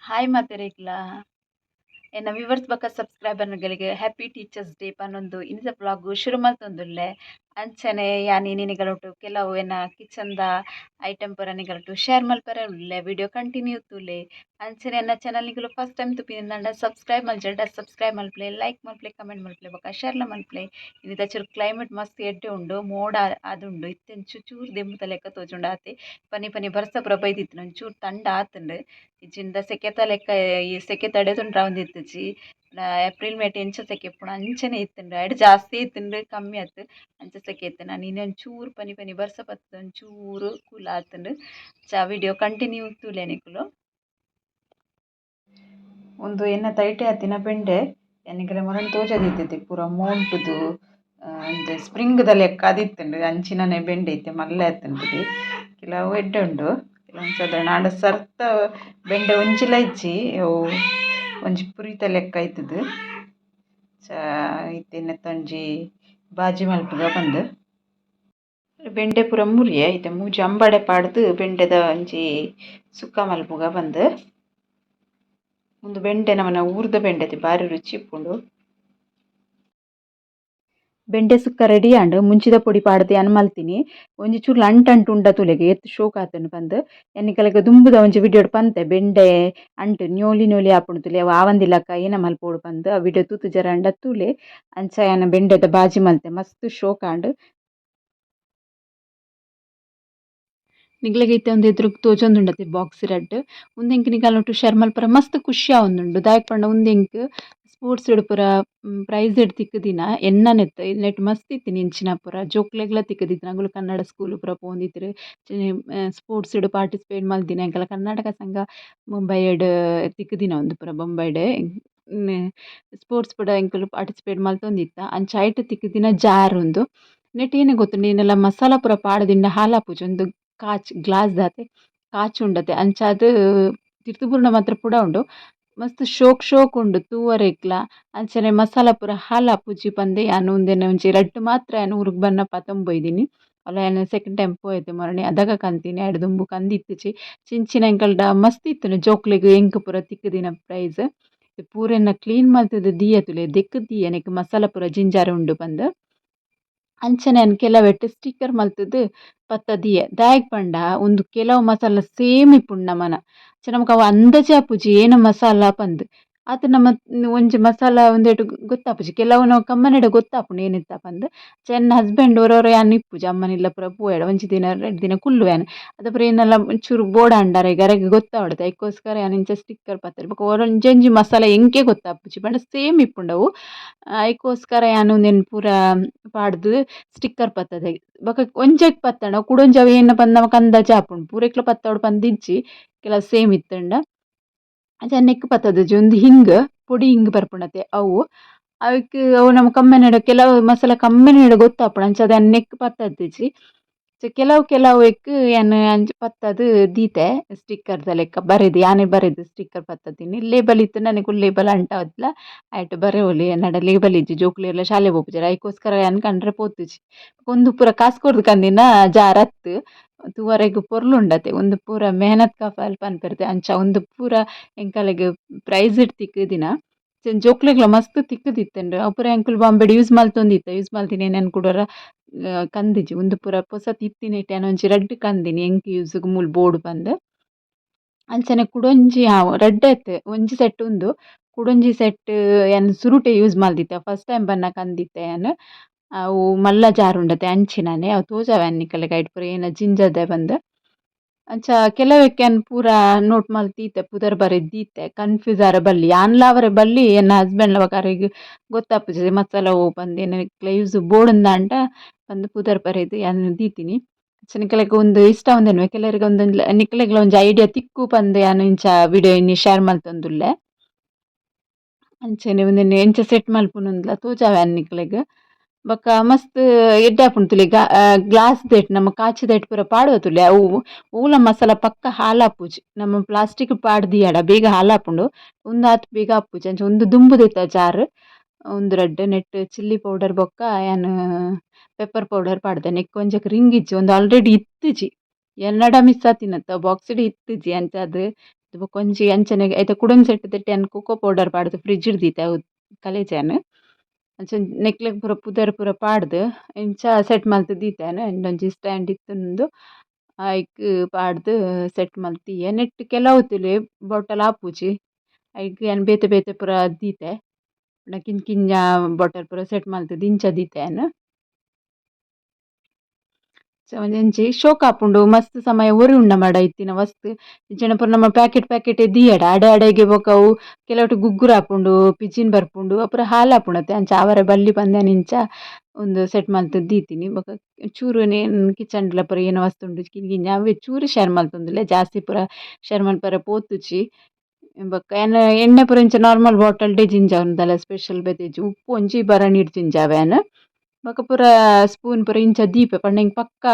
Hi ಮಾತೆರೆಗ್ಲ ಎನ್ನ viewers ಬಕ್ಕ ಸಬ್ಸ್ಕ್ರೈಬರ್ಗಳಿಗೆ happy teachers day ಪನ್ನೊಂದು ಇನಿಸ blog ಶುರು ಮಲ್ತೊಂದುಲ್ಲೆ ಅಂಚನೆ ಯಾನಿ ನಿನಿಗಳೊಟ್ಟು ಕೆಲವು ಎನ್ನ ಕಿಚನ್ದ ಐಟಮ್ ಪೂರ ನಿಗಳೊಟ್ಟು ಶೇರ್ ಮಲ್ಪರೆ ಉಳ್ಳೆ ವಿಡಿಯೋ ಕಂಟಿನ್ಯೂ ತೂಲೆ ಅಂಚನೆ ಎನ್ನ ಚಾನಲ್ ನಿಗಳು ಫಸ್ಟ್ ಟೈಮ್ ತುಪ್ಪಿನಿಂದ ಸಬ್ಸ್ಕ್ರೈಬ್ ಮಲ್ಜೆಡ ಸಬ್ಸ್ಕ್ರೈಬ್ ಮಲ್ಪ್ಲೆ ಲೈಕ್ ಮಲ್ಪ್ಲೆ ಕಮೆಂಟ್ ಮಲ್ಪ್ಲೆ ಬೊಕ ಶೇರ್ಲ ಮಲ್ಪ್ಲೆ ಇನ್ನಿತ ಚೂರು ಕ್ಲೈಮೇಟ್ ಮಸ್ತ್ ಎಡ್ಡೆ ಉಂಡು ಮೋಡ ಅದುಂಡು ಇತ್ತೆನ್ ಚೂರು ದೆಂಬುದ ಲೆಕ್ಕ ತೋಜುಂಡು ಆತೆ ಪನಿ ಪನಿ ಬರ್ಸ ಪೂರ ಬೈದಿತ್ತು ಒಂಚೂರು ತಂಡ ಆತುಂಡು ಇಜ್ಜಿಂದ ಸೆಕೆತ ಲೆಕ್ಕ ಈ ಸೆಕೆ ತಡೆದುಂಡು ರೌಂದಿತ್ತುಜಿ ಏಪ್ರಿಲ್ ಮೇಟ್ ಎಂಚ ಸೆಕೆ ಪುಣ ಅಂಚನೆ ಇತ್ತುಂಡು ಐಡ್ ಜಾಸ್ತಿ ಇತ್ತುಂಡು ಕಮ್ಮಿ ಆತು ಅಂಚ ಸೆಕೆ ಇತ್ತು ನಾನು ಇನ್ನೊಂದು ಚೂರು ಪನಿ ಪನಿ ಬರ್ಸ ಬತ್ತು ಒಂಚೂರು ಕೂಲ್ ಆತುಂಡು ವಿಡಿಯೋ ಕಂಟಿನ್ಯೂ ತೂಲೆ ನಿಕುಲು ಒಂದು ಎನ್ನ ತೈಟೆ ಆತಿನ ಬೆಂಡೆ ಎನ್ನಿಕಲೆ ಮೊರನ್ ತೋಜದಿತ್ತೈತೆ ಪೂರ ಮೋಂಟುದು ಅಂತೆ ಸ್ಪ್ರಿಂಗ್ದ ಲೆಕ್ಕ ಅದಿತ್ತುಂಡು ಅಂಚಿನನೆ ಬೆಂಡೆ ಐತೆ ಮಲ್ಲೆ ಆತುಂಡು ಕೆಲವು ಎಡ್ಡೆ ಉಂಡು ಕೆಲವೊಂದು ಸಾಧಾರಣ ಆಂಡ ಸರ್ತ ಬೆಂಡೆ ಒಂಜಿಲ ಇಜ್ಜಿ ಅವು ಒಂಜಿ ಪುರಿತ ಲೆಕ್ಕ ಆಯ್ತದ ಇತ್ತೆನೆತ್ತ ಒಂಜಿ ಬಾಜಿ ಮಲ್ಪುಗ ಬಂದು ಬೆಂಡೆ ಪೂರ ಮುರಿಯೆ ಐತೆ ಮೂಜಿ ಅಂಬಡೆ ಪಾಡ್ದು ಬೆಂಡೆದ ಒಂಜಿ ಸುಕ್ಕ ಮಲ್ಪುಗ ಬಂದು ಒಂದು ಬೆಂಡೆ ನಮ್ಮನ ಊರ್ದ ಬೆಂಡೆ ಬಾರಿ ರುಚಿ ಇಪ್ಪುಂಡು ಬೆಂಡೆ ಸುಕ್ಕ ರೆಡಿ ಆಂಡ್ ಮುಂಚಿದ ಪೊಡಿ ಪಾಡ್ದೆ ಅನ್ ಮಲ್ತೀನಿ ಒಂಜಿ ಚೂರ್ಲ ಅಂಟು ಉಂಡ ತುಲೆಗ್ ಎತ್ತು ಶೋಕ್ ಆತುಂಡು ಪಂದ್ ಎನ್ನಿಕಲೆಗ್ ದುಂಬುದ ಒಂಜಿ ವಿಡಿಯೋಡ್ ಪಂತೆ ಬೆಂಡೆ ಅಂಟು ನ್ಯೋಲಿ ನ್ಯೋಲಿ ಆಪುಂಡು ತುಲೆ ಅವು ಆವಂದಿಲಕ ಏನ ಮಲ್ಪೊಡು ಪಂದ್ ಆ ವಿಡಿಯೋ ತೂತು ಜರ ಅಂಡ ತೂಲೆ ಅಂಚ ಯಾನ ಬೆಂಡೆದ ಬಾಜಿ ಮಲ್ತೆ ಮಸ್ತ್ ಶೋಕ್ ಆಂಡ್ ನಿಗ್ಲೆಗ್ ಐತೆ ಒಂದು ಎದುರುಗ್ ತೋಜೊಂದುಂಡತೆ ಬಾಕ್ಸ್ ರಡ್ಡ್ ಉಂದೆಂಕ್ ನಿಕಲ್ನೊಟ್ಟು ಶೇರ್ ಮಲ್ಪರೆ ಮಸ್ತ್ ಖುಷಿ ಆವೊಂದುಂಡು ದಾಯೆ ಪಂಡ ಉಂದೆಂಕ್ ಸ್ಪೋರ್ಟ್ಸ್ ಡ್ ಪೂರ ಪ್ರೈಸ್ ಡ್ ತಿಕ್ಕುದಿನ ಎನ್ನನೆತ್ ನೆಟ್ ಮಸ್ತ್ ಇತ್ತಿನಿ ಇಂಚಿನ ಪೂರ ಜೋಕ್ಲೆಗ್ಲ ತಿಕ್ಕುದಿತ್ತಿನ ಅಂಗುಲು ಕನ್ನಡ ಸ್ಕೂಲ್ ಪೂರ ಪೋಂದಿತ್ತರ ಸ್ಪೋರ್ಟ್ಸ್ ಡ್ ಪಾರ್ಟಿಸಿಪೇಟ್ ಮಲ್ತಿನ ಎಂಕಲ ಕರ್ನಾಟಕ ಸಂಘ ಮುಂಬೈಡ್ ತಿಕ್ಕುದಿನ ಒಂದು ಪೂರ ಬೊಂಬೈಡ್ ಸ್ಪೋರ್ಟ್ಸ್ ಪೂರ ಎಂಕುಲು ಪಾರ್ಟಿಸಿಪೇಟ್ ಮಲ್ತೊಂದಿತ್ತ ಅಂಚ ಐಟ್ ತಿಕ್ಕುದಿನ ಜಾರ್ ಉಂದು ನೆಟ್ ಏನೆ ಗೊತ್ತುಂಡು ಏನೆಲ್ಲ ಮಸಾಲ ಪೂರ ಪಾಡ್ದಿಂಡ ಹಾಲಾಪುಜಿ ಒಂದು ಕಾಚ್ ಗ್ಲಾಸ್ ದಾತೆ ಕಾಚ್ ಉಂಡತೆ ಅಂಚಾದ್ ತಿರ್ತುಪುರ್ಣ ಮಾತ್ರ ಪುಡ ಉಂಡು ಮಸ್ತ್ ಶೋಕ್ ಶೋಕ್ ಉಂಡು ತೂವರೆಗ್ಲ ಅಂಚನೆ ಮಸಾಲ ಪೂರ ಹಾಲಾಪುಜಿ ಪಂದೆ ಯಾನ್ ಉಂದೆನೆ ಒಂಜಿ ರಡ್ಡ್ ಮಾತ್ರ ಯಾನ್ ಊರುಗ್ ಬನ್ನಪ ತೊಂಬೊಯ್ದಿನಿ ಅಲ್ಲ ಯಾನ್ ಸೆಕೆಂಡ್ ಟೈಮ್ ಪೋಯತೆ ಮೊರಣಿ ಅದಾಗ ಕಂತೀನಿ ಐಡ್ ದುಂಬು ಕಂದಿತ್ತಿಜಿ ಚಿಂಚಿನ ಎಂಕಲ್ಡ ಮಸ್ತ್ ಇತ್ತುಂಡು ಜೋಕ್ಲೆಗ್ ಎಂಕ್ ಪೂರ ತಿಕ್ಕುದಿನ ಪ್ರೈಸ್ ಪೂರ ಎನ್ನ ಕ್ಲೀನ್ ಮಲ್ತುದು ದಿಯೆ ತುಲೆ ದೆಕ್ಕುದ್ ದಿಯೆ ನೆಕ್ ಮಸಾಲ ಪೂರ ಜಿಂಜಾರ್ ಉಂಡು ಪಂದ್ ಅಂಚನೆ ಅನ್ ಕೆಲವೆಟ್ ಸ್ಟಿಕ್ಕರ್ ಮಲ್ತುದು ಪತ್ತ ದಿಯೆ ದಾಯೆಗ್ ಪಂಡ ಒಂದು ಕೆಲವು ಮಸಾಲ ಸೇಮ್ ಇಪ್ಪುಂಡು ನಮನ ನಮಕ್ ಅವು ಅಂದಾಜಿ ಆಪುಜಿ ಏನ ಮಸಾಲ ಪಂದ್ ಆತ ನಮ್ಮ ಒಂಜಿ ಮಸಾಲ ಉಂದೆಟ್ ಗೊತ್ತಾಪುಜಿ ಕೆಲವು ನಾವು ಕಮ್ಮನೆಡೆ ಗೊತ್ತಾಪುಂಡು ಏನಿತ್ತ ಪಂದ್ ಎನ್ನ ಹಸ್ಬೆಂಡ್ ಒರೊರ ಯಾನ್ ಇಪ್ಪುಜಿ ಅಮ್ಮನಿಲ್ಲ ಪೂರ ಪೋಯೆಡ ಒಂಜಿ ದಿನ 2 ದಿನ ಕುಲ್ಲು ಯಾನ್ ಅದ ಪೂರ ಏನೆಲ್ಲ ಒಂಚೂರು ಬೋಡ ಅಂಡಾರೆ ಗರೆಗ್ ಗೊತ್ತಾವಡ್ದೆ ಐಕೋಸ್ಕರ ಯಾನ್ ಇಂಚ ಸ್ಟಿಕ್ಕರ್ ಪತ್ತರೆ ಬೊಕ ಒಂಜೊಂಜಿ ಮಸಾಲ ಎಂಕೆ ಗೊತ್ತಾಪುಜಿ ಪಂಡ ಸೇಮ್ ಇಪ್ಪುಂಡವು ಐಕೋಸ್ಕರ ಯಾನ್ ಉಂದೆನ್ ಪೂರ ಪಾಡ್ದ್ ಸ್ಟಿಕ್ಕರ್ ಪತ್ತದೆ ಬೊಕ ಒಂಜೆಗ್ ಪತ್ತಂಡ ಕುಡೊಂಜಿ ಅವು ಏನ ಪಂದ್ ನಮಕ್ ಅಂದಾಜಿ ಆಪುಂಡು ಪೂರೆಕ್ಲ ಪತ್ತೋಡು ಪಂದ್ ಇಜ್ಜಿ ಕೆಲವು ಸೇಮ್ ಇತ್ತಂಡ ಅಂಚ ನೆಕ್ಕ್ ಪತ್ತದುಜಿ ಒಂದು ಹಿಂಗ್ ಪೊಡಿ ಹಿಂಗ್ ಬರ್ಪುಂಡತೆ ಅವು ಅವಕ್ ಅವು ನಮ್ ಕಮ್ಮೆನಡೆ ಕೆಲವು ಮಸಾಲ ಕಮ್ಮೆನಡೆ ಗೊತ್ತಾಪುಂಡು ಅಂಚಾದ್ ಯಾನ್ ನೆಕ್ಕ್ ಪತ್ತದಿಜಿ ಕೆಲವು ಎಕ್ ಯಾನ್ ಅಂಚ ಪತ್ತದು ದೀತೆ ಸ್ಟಿಕ್ಕರ್ದ ಲೆಕ್ಕ ಬರೆದು ಯಾನೇ ಬರೆದು ಸ್ಟಿಕ್ಕರ್ ಪತ್ತದಿನಿ ಲೇಬಲ್ ಇತ್ತು ನನಗೆ ಲೇಬಲ್ ಅಂಟಾವದ್ಲ ಆಯ್ತು ಬರೆವೊಲಿ ಎನ್ನಡ ಲೇಬಲ್ ಇಜ್ಜಿ ಜೋಕ್ಲೆರ್ಲ ಶಾಲೆ ಪೋಪುಜೆರ್ ಐಕೋಸ್ಕರ ಯಾನ್ ಕಂಡ್ರೆ ಪೋತುಜಿ ಒಂದು ಪೂರ ಕಾಸ್ ಕೊರ್ದು ಕಂದಿನ ಜಾರತ್ ತೂವರೆಗ್ ಪೊರ್ಲುಂಡತೆ ಒಂದು ಪೂರ ಮೆಹನತ್ ಕಾಫಲ್ ಪನ್ಪೆರ್ತೆ ಅಂಚ ಒಂದು ಪೂರ ಎಂಕಲೆಗ್ ಪ್ರೈಸ್ ಇಡ್ ತಿಕ್ಕುದಿನ ಜೋಕ್ಲೆಗ್ಲ ಮಸ್ತ್ ತಿಕ್ಕುದಿತ್ತೆಂಡ್ ಅವು ಪೂರ ಎಂಕುಲು ಬಾಂಬೆಡ್ ಯೂಸ್ ಮಲ್ತೊಂದಿತ್ತ ಯೂಸ್ ಮಲ್ತಿನಿ ಏನೇನ್ ಕುಡೊರ ಕಂದಿಜಿ ಒಂದು ಪೂರ ಪೊಸತ್ ಇತ್ತಿನೆಟ್ ಯಾನ್ ಒಂಜಿ ರಡ್ಡ್ ಕಂದಿನಿ ಎಂಕ್ ಯೂಸ್ಗ್ ಮೂಲ್ ಬೋರ್ಡ್ ಪಂದ್ ಅಂಚನೆ ಕುಡೊಂಜಿ ರಡ್ಡ್ ಐತೆ ಒಂಜಿ ಸೆಟ್ ಉಂದು ಕುಡೊಂಜಿ ಸೆಟ್ ಯಾನ್ ಸುರುಟೆ ಯೂಸ್ ಮಲ್ದಿತ್ತೆ ಫಸ್ಟ್ ಟೈಮ್ ಬನ್ನ ಕಂದಿತ್ತೆ ಯಾನ್ ಅವು ಮಲ್ಲ ಜಾರ್ ಉಂಡತೆ ಅಂಚಿನನೆ ಅವು ತೋಜಾವೆ ಅನ್ನಿಕಲೆಗ್ ಐಟ್ ಪೂರ ಏನ ಜಿಂಜರ್ದೆ ಬಂದ್ ಅಂಚ ಕೆಲವೆಕ್ ಯಾನ್ ಪೂರ ನೋಟ್ ಮಲ್ತೀತೆ ಪುದರ್ ಬರೆದ್ ದೀತೆ ಕನ್ಫ್ಯೂಸ್ ಆರೆ ಬಲ್ಲಿ ಯಾನ್ಲ ಅವರೆ ಬಲ್ಲಿ ಎನ್ನ ಹಸ್ಬೆಂಡ್ ಲ ಕರೆಗ್ ಗೊತ್ತಾಪುಜಿ ಮಸಾಲ ಅವು ಪಂದ್ ಏನೆಕ್ಲ ಯೂಸ್ ಬೋಡುಂದಾಂಡ ಪಂದ್ ಪುದರ್ ಬರೆದ್ ಯಾನ್ ದೀತಿನಿ ಅಂಚ ನಿಕಲೆಗ್ ಒಂದು ಇಷ್ಟ ಉಂದೆನ್ವೆ ಕೆಲವೆರ್ಗ ಒಂದೊಂದು ನಿಕಲೆಗ್ಲ ಒಂಜಿ ಐಡಿಯಾ ತಿಕ್ಕು ಪಂದ್ ಯಾನ್ ಇಂಚ ವಿಡಿಯೋ ಇನ್ನಿ ಶೇರ್ ಮಲ್ತೊಂದುಲ್ಲೆ ಅಂಚನೆ ಉಂದೆನ್ ಎಂಚ ಸೆಟ್ ಮಲ್ಪುನುಂದ್ಲ ತೋಜಾವೆ ಅನ್ನಿಕ್ಲೆಗ್ ಬೊಕ ಮಸ್ತ್ ಎಡ್ಡೆ ಆಪುಂಡು ತುಲೆ ಗ್ಲಾಸ್ ದೆಟ್ ನಮ ಕಾಚಿದೆಟ್ ಪೂರ ಪಾಡುವ ತುಲೆ ಅವು ಓಲ ಮಸಾಲ ಪಕ್ಕ ಹಾಲಾಪುಜಿ ನಮ್ಮ ಪ್ಲಾಸ್ಟಿಕ್ ಪಾಡ್ದಿಯಡ ಬೇಗ ಹಾಲಾಪುಂಡು ಉಂದು ಆತ್ ಬೇಗ ಆಪುಜಿ ಅಂಚ ಒಂದು ದುಂಬುದೆತ ಜಾರ್ ಒಂದು ರಡ್ಡ್ ನೆಟ್ ಚಿಲ್ಲಿ ಪೌಡರ್ ಬೊಕ್ಕ ಯಾನ್ ಪೆಪ್ಪರ್ ಪೌಡರ್ ಪಾಡ್ದೆ ನೆಕ್ ಒಂಜಕ್ ರಿಂಗ್ ಇಜ್ಜಿ ಒಂದು ಆಲ್ರೆಡಿ ಇತ್ತುಜಿ ಎನ್ನಡ ಮಿಸ್ ಆತಿನತ್ತ ಬಾಕ್ಸ್ಡ್ ಇತ್ತುಜಿ ಅಂಚ ಅದ್ ಬೊಕ ಒಂಜಿ ಅಂಚನೆ ಐತ ಕುಡೊಂಜಿ ಸೆಟ್ ತೆಟ್ಟಿ ಕೋಕೋ ಪೌಡರ್ ಪಾಡ್ದ್ ಫ್ರಿಡ್ಜ್ಡ್ ದೀತೆ ಅವು ಕಲೆಜಾನ್ ಅಂಚನೆ ನೆಕ್ಲೆಗ್ ಪೂರ ಪುದರ್ ಪೂರ ಪಾಡ್ದ್ ಇಂಚ ಸೆಟ್ ಮಲ್ತ್ ದೀತೆನ್ ಉಂದೊಂಜಿ ಸ್ಟ್ಯಾಂಡ್ ಇತ್ತುಂಡು ಐಕ್ ಪಾಡ್ದ್ ಸೆಟ್ ಮಲ್ತಿಯ ನೆಟ್ಟ್ ಕೆಲವು ತುಲೆ ಬಾಟಲ್ ಆಪುಜಿ ಐಕ್ ಯಾನ್ ಬೇತೆ ಬೇತೆ ಪೂರ ದೀತೆ ಕಿಂಜ ಕಿಂಜ ಬಾಟಲ್ ಪೂರ ಸೆಟ್ ಮಲ್ತ್ ಇಂಚ ದೀತೆನ್ ಒಂಜಿ ಶೋಕ್ ಆಪುಂಡು ಮಸ್ತ್ ಸಮಯ ಒರಿ ಉಂಡ ಮಡ ಇತ್ತಿನ ವಸ್ತ್ ಇಂಚನೆ ಪೂರ ನಮ ಪ್ಯಾಕೆಟ್ ಪ್ಯಾಕೆಟ್ ದಿಯಡ ಅಡೆ ಅಡೆಗೆ ಬೊಕ ಅವು ಕೆಲವಟ್ ಗುಗ್ಗುರು ಆಪುಂಡು ಪಿಜಿನ್ ಬರ್ಪುಂಡು ಅಪುರ ಹಾಲ್ ಆಪುಂಡತೆ ಅಂಚ ಆವರೆ ಬಲ್ಲಿ ಪಂದ್ಯಾನ ಇಂಚ ಒಂದು ಸೆಟ್ ಮಲ್ತ್ ದೀತಿನಿ ಬೊಕ ಚೂರು ಕಿಚನ್ಲ ಪೂರ ಏನ ವಸ್ತು ಉಂಡು ಕಿಂಜ ಕಿಂಜ ಅವೇ ಚೂರು ಶೇರ್ ಮಲ್ತೊಂದುಲ್ಲೆ ಜಾಸ್ತಿ ಪೂರ ಶೇರ್ ಮಲ್ಪರೆ ಪೋತುಜಿ ಬೊಕ ಎಣ್ಣೆ ಪೂರ ಇಂಚ ನಾರ್ಮಲ್ ಬಾಟಲ್ ಡೆ ಜಿಂಜಾವುಂದುಂದಲ ಸ್ಪೆಷಲ್ ಬೆತೆಜಿ ಉಪ್ಪು ಒಂಜಿ ಬರಣಿಡ್ ಜಿಂಜಾವೆನ್ ಬೊಕ ಪೂರ ಸ್ಪೂನ್ ಪೂರ ಇಂಚ ದೀಪೆ ಪಂಡ ಎಂಕ್ ಪಕ್ಕ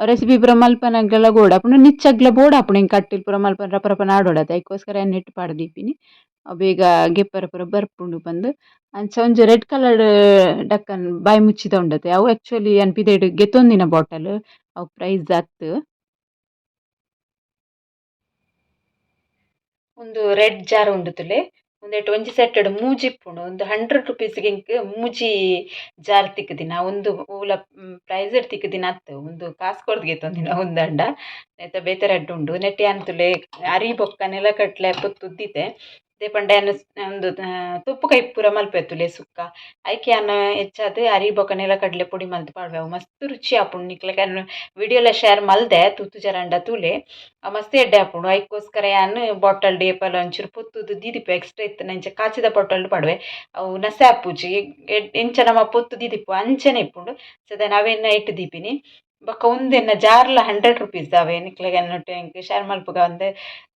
ರೆಸಿಪಿ ಪೂರ ಮಲ್ಪನಕ್ಲೆಲ ಗೋಡ್ ಆಪುಂಡು ನಿಚ್ಚಗ್ಲ ಬೋಡ್ ಆಪುಂಡು ಎಂಕ್ ಕಟ್ಟಿಲ್ ಪೂರ ಮಲ್ಪನ ರಪ ರಪ ಆಡೋಡತೆ ಐಕೋಸ್ಕರ ಎಣ್ಣೆ ಇಟ್ಟು ಪಾಡ್ ದೀಪಿನಿ ಅವು ಬೇಗ ಗೆಪ್ಪರೆ ಪೂರ ಬರ್ಪುಂಡು ಪಂದ್ ಅಂಚ ಒಂಜಿ ರೆಡ್ ಕಲರ್ಡ್ ಡಕ್ಕನ್ ಬಾಯಿ ಮುಚ್ಚಿದ ಉಂಡತೆ ಅವು ಆಕ್ಚುಲಿ ಅನ್ ಪಿದೆಡ್ ಗೆತ್ತೊಂದಿನ ಬಾಟಲ್ ಅವು ಪ್ರೈಸ್ ಅತ್ತು ಒಂದು ರೆಡ್ ಜಾರ್ ಉಂಡುತುಲೆ ಉಂದೆಟ್ ಒಂಜಿ ಸೆಟ್ಟಡ್ ಮೂಜಿ ಇಪ್ಪುಂಡು ಒಂದು 100 ರೂಪೀಸ್‌ಗೆ ಎಂಕ್ ಮೂಜಿ ಜಾರ್ ತಿಕ್ಕುದಿನ ಒಂದು ಓಲ ಪ್ರೈಸ್‌ಡ್ ತಿಕ್ಕುದಿನ ಅತ್ತು ಉಂದು ಕಾಸ್ ಕೊರ್ದು ಗೆತ್ತೊಂದಿನ ಉಂದಂಡ ನೆತ್ತ ಬೇತೆ ರಡ್ಡ್ ಉಂಡು ನೆಟ್ಟ್ ಯಾನ್ ತುಲೆ ಅರಿ ಬೊಕ್ಕ ನೆಲಕಟ್ಲೆ ಪೊತ್ತು ಉದ್ದಿತೆ ದೇ ಪಂಡ ಯಾನ್ ಉಂದು ತುಪ್ಪು ಕೈ ಪೂರ ಮಲ್ಪೆರ್ ತುಲೆ ಸುಕ್ಕ ಐಕೆ ಯಾನ್ ಹೆಚ್ಚಾದ್ ಅರಿ ಬೊಕ ನೆಲಕಡ್ಲೆ ಪೊಡಿ ಮಲ್ತ್ ಪಾಡ್ವೆ ಅವು ಮಸ್ತ್ ರುಚಿ ಆಪುಂಡು ನಿಕ್ಲೆಗ್ ಯಾನ್ ವಿಡಿಯೋಲ ಶೇರ್ ಮಲ್ದೆ ತೂತು ಜರಂಡ ತೂಲೆ ಮಸ್ತ್ ಎಡ್ಡೆ ಆಪುಂಡು ಐಕೋಸ್ಕರ ಯಾನ್ ಬಾಟಲ್ ಏಪಲ ಒಂಚೂರು ಪೊತ್ತುದು ದೀದಿಪ್ಪು ಎಕ್ಸ್ಟ್ರಾ ಇತ್ತ್ಂಡ ಇಂಚ ಕಾಚಿದ ಬಾಟಲ್ ಪಾಡ್ವೆ ಅವು ನಸೆ ಆಪುಜಿ ಎಂಚ ನಮ ಪೊತ್ತು ದೀದಿಪ್ಪು ಅಂಚನೆ ಇಪ್ಪುಂಡು ಸದಾಯನ್ ಅವೆನ್ ಐಟ್ ದೀಪಿನಿ ಬೊಕ ಉಂದೆನ್ನ ಜಾರ್ಲ 100 ರೂಪೀಸ್ ದಾವೆ ನಿಕ್ಲೆಗ್ ಎಂಕ್ ಶೇರ್ ಮಲ್ಪುಗ ಅಂದೆ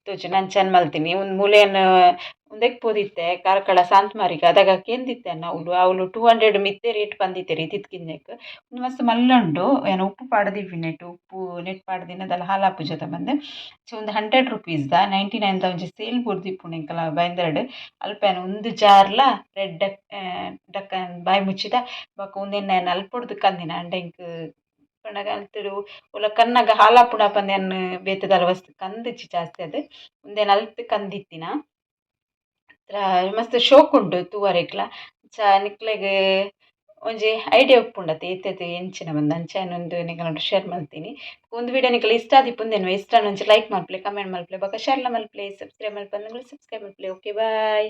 ತೋಜುಂಡು ಅಂಚನೆ ಮಲ್ತಿನಿ ಉಂದು ಮೂಲೆನ್ ಉಂದೆಕ್ ಪೋದಿತ್ತೆ ಕಾರ್ಕಳ ಸಾಂತ್ ಮಾರಿಗ ಅದಾಗ ಕೇಂದಿತ್ತೆನ್ ಅವ್ಲು 200 ಮಿತ್ತೆ ರೇಟ್ ಪಂದಿತ್ತೆರ್ ಇತ್ತಿತ್ತ್ ಕಿಂಜೆಕ್ ಉಂದು ಮಸ್ತ್ ಮಲ್ಲ ಉಂಡು ಯಾನ್ ಉಪ್ಪು ಪಾಡ್ದಿವಿ ನೆಟ್ ಉಪ್ಪು ನೆಟ್ ಪಾಡ್ದಿನದಲ ಹಾಲ್ ಆಪುಜತ ಬಂದೆ ಒಂದು 100 ರೂಪೀಸ್ ದ 99 ದ ಒಂಜಿ ಸೇಲ್ ಬುರ್ದಿಪ್ಪುಂಡು ಎಂಕಲ ಬೈಂದರ್ಡ್ ಅಲ್ಪ ಯಾನ್ ಉಂದು ಜಾರ್ಲ ರೆಡ್ ಡಕ್ಕನ್ ಬಾಯಿ ಮುಚ್ಚಿದ ಬೊಕ ಉಂದೆನ್ನ ಯಾನ್ ಅಲ್ಪೊಡ್ದು ಕಂದಿನ ಅಂಡ ಎಂಕ್ ಪಂಡಗ ಅಲ್ತುಡು ಒಲ ಕನ್ನಗ ಹಾಲ್ ಆಪುಂಡು ಆಪಂದ ಯಾನ್ ಬೇತೆದಾಲ ವಸ್ತು ಕಂದಿಜ್ಜಿ ಜಾಸ್ತಿ ಅದ್ ಉಂದೆನ್ ಅಲ್ತ್ ಕಂದಿತ್ತಿನ ಮಸ್ತ್ ಶೋಕ್ ಉಂಡು ತೂವರೆಗ್ಲ ನಿಕ್ಲೆಗ್ ಒಂಜಿ ಐಡಿಯಾ ಉಪ್ಪುಂಡತೆ ಏತೆತೆ ಎಂಚಿನ ಬಂದು ಅಂಚಾಯ್ನ ನಿಕಲ್ನೊಟ್ಟು ಶೇರ್ ಮಲ್ತೀನಿ ಒಂದು ವಿಡಿಯೋ ನಿಕಲ್ ಇಷ್ಟ ಆದಿಪ್ಪುಂದೆನ್ವೆ ಇಷ್ಟ ಒಂಜಿ ಲೈಕ್ ಮಲ್ಪಲೆ ಕಮೆಂಟ್ ಮಲ್ಪಲೆ ಬೊಕ ಶೇರ್ಲ ಮಲ್ಪಲೆ ಸಬ್ಸ್ಕ್ರೈಬ್ ಮಲ್ಪಂದಿಲ್ಲ ಸಬ್ಸ್ಕ್ರೈಬ್ ಮಲ್ಪಲೆ ಓಕೆ ಬಾಯ್.